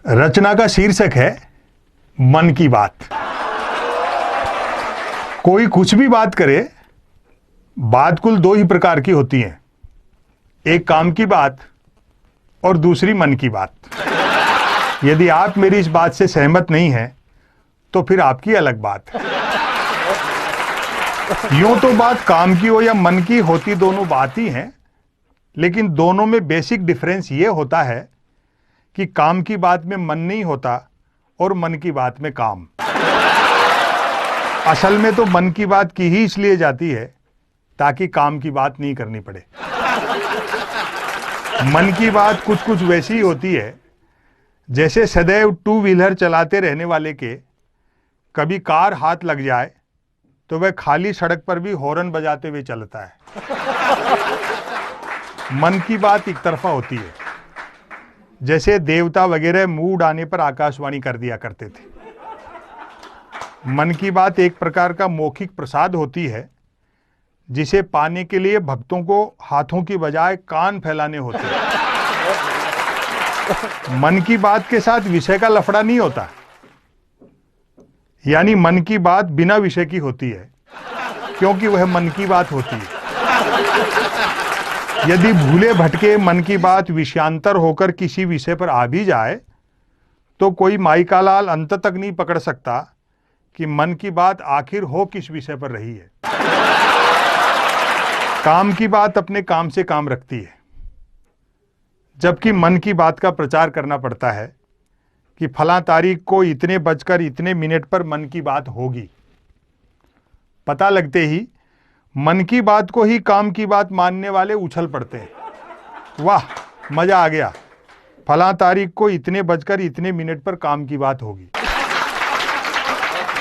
रचना का शीर्षक है मन की बात। कोई कुछ भी बात करे, बात कुल दो ही प्रकार की होती हैं, एक काम की बात और दूसरी मन की बात। यदि आप मेरी इस बात से सहमत नहीं हैं तो फिर आपकी अलग बात है। यूं तो बात काम की हो या मन की होती दोनों बात ही हैं, लेकिन दोनों में बेसिक डिफरेंस ये होता है कि काम की बात में मन नहीं होता और मन की बात में काम। असल में तो मन की बात की ही इसलिए जाती है ताकि काम की बात नहीं करनी पड़े। मन की बात कुछ कुछ वैसी होती है जैसे सदैव टू व्हीलर चलाते रहने वाले के कभी कार हाथ लग जाए तो वह खाली सड़क पर भी हॉर्न बजाते हुए चलता है। मन की बात एक तरफा होती है, जैसे देवता वगैरह मूड आने पर आकाशवाणी कर दिया करते थे। मन की बात एक प्रकार का मौखिक प्रसाद होती है जिसे पाने के लिए भक्तों को हाथों की बजाय कान फैलाने होते हैं। मन की बात के साथ विषय का लफड़ा नहीं होता, यानी मन की बात बिना विषय की होती है क्योंकि वह मन की बात होती है। यदि भूले भटके मन की बात विषयांतर होकर किसी विषय पर आ भी जाए तो कोई माई का लाल अंत तक नहीं पकड़ सकता कि मन की बात आखिर हो किस विषय पर रही है। काम की बात अपने काम से काम रखती है, जबकि मन की बात का प्रचार करना पड़ता है कि फलां तारीख को इतने बजकर इतने मिनट पर मन की बात होगी। पता लगते ही मन की बात को ही काम की बात मानने वाले उछल पड़ते हैं। वाह, मजा आ गया, फलां तारीख को इतने बजकर इतने मिनट पर काम की बात होगी।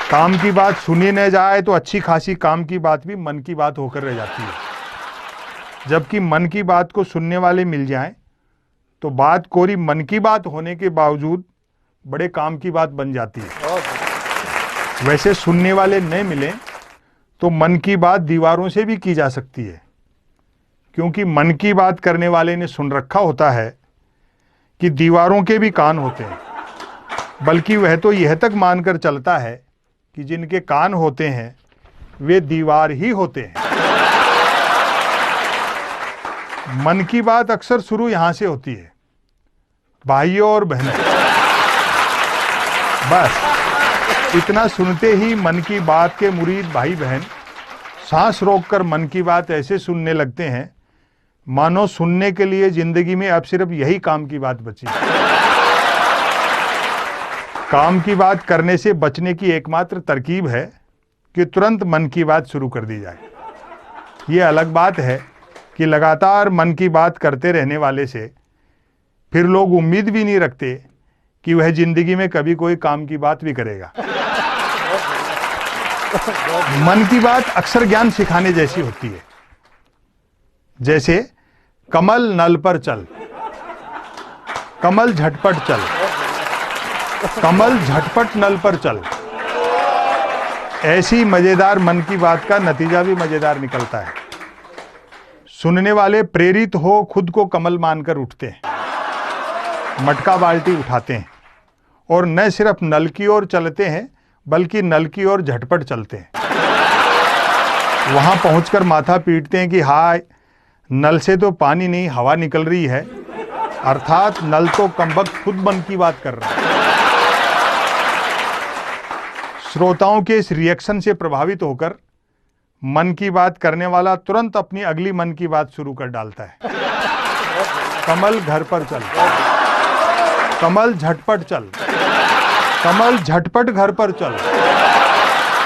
काम की बात सुनी न जाए तो अच्छी खासी काम की बात भी मन की बात होकर रह जाती है, जबकि मन की बात को सुनने वाले मिल जाएं तो बात कोरी मन की बात होने के बावजूद बड़े काम की बात बन जाती है। वैसे सुनने वाले न मिलें तो मन की बात दीवारों से भी की जा सकती है, क्योंकि मन की बात करने वाले ने सुन रखा होता है कि दीवारों के भी कान होते हैं, बल्कि वह तो यह तक मानकर चलता है कि जिनके कान होते हैं वे दीवार ही होते हैं। मन की बात अक्सर शुरू यहां से होती है, भाइयों और बहनों। बस इतना सुनते ही मन की बात के मुरीद भाई बहन सांस रोककर मन की बात ऐसे सुनने लगते हैं मानो सुनने के लिए जिंदगी में अब सिर्फ यही काम की बात बची। काम की बात करने से बचने की एकमात्र तरकीब है कि तुरंत मन की बात शुरू कर दी जाए। यह अलग बात है कि लगातार मन की बात करते रहने वाले से फिर लोग उम्मीद भी नहीं रखते कि वह जिंदगी में कभी कोई काम की बात भी करेगा। मन की बात अक्सर ज्ञान सिखाने जैसी होती है, जैसे कमल नल पर चल, कमल झटपट चल, कमल झटपट नल पर चल। ऐसी मजेदार मन की बात का नतीजा भी मजेदार निकलता है। सुनने वाले प्रेरित हो खुद को कमल मानकर उठते हैं, मटका बाल्टी उठाते हैं और न सिर्फ नल की ओर चलते हैं बल्कि नल की ओर झटपट चलते हैं। वहां पहुंचकर माथा पीटते हैं कि हाय, नल से तो पानी नहीं हवा निकल रही है, अर्थात नल तो कमबख्त खुद मन की बात कर रहा है। श्रोताओं के इस रिएक्शन से प्रभावित होकर मन की बात करने वाला तुरंत अपनी अगली मन की बात शुरू कर डालता है। कमल घर पर चल, कमल झटपट चल, कमल झटपट घर पर चल।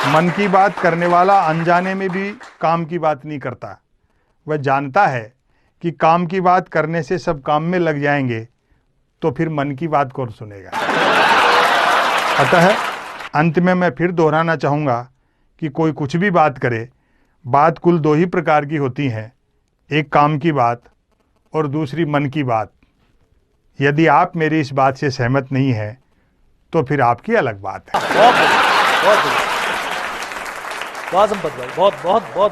मन की बात करने वाला अनजाने में भी काम की बात नहीं करता। वह जानता है कि काम की बात करने से सब काम में लग जाएंगे तो फिर मन की बात कौन सुनेगा। अतः अंत में मैं फिर दोहराना चाहूँगा कि कोई कुछ भी बात करे, बात कुल दो ही प्रकार की होती हैं, एक काम की बात और दूसरी मन की बात। यदि आप मेरी इस बात से सहमत नहीं हैं तो फिर आपकी अलग बात है। बहुत बहुत बहुत बहुत बहुत बहुत बहुत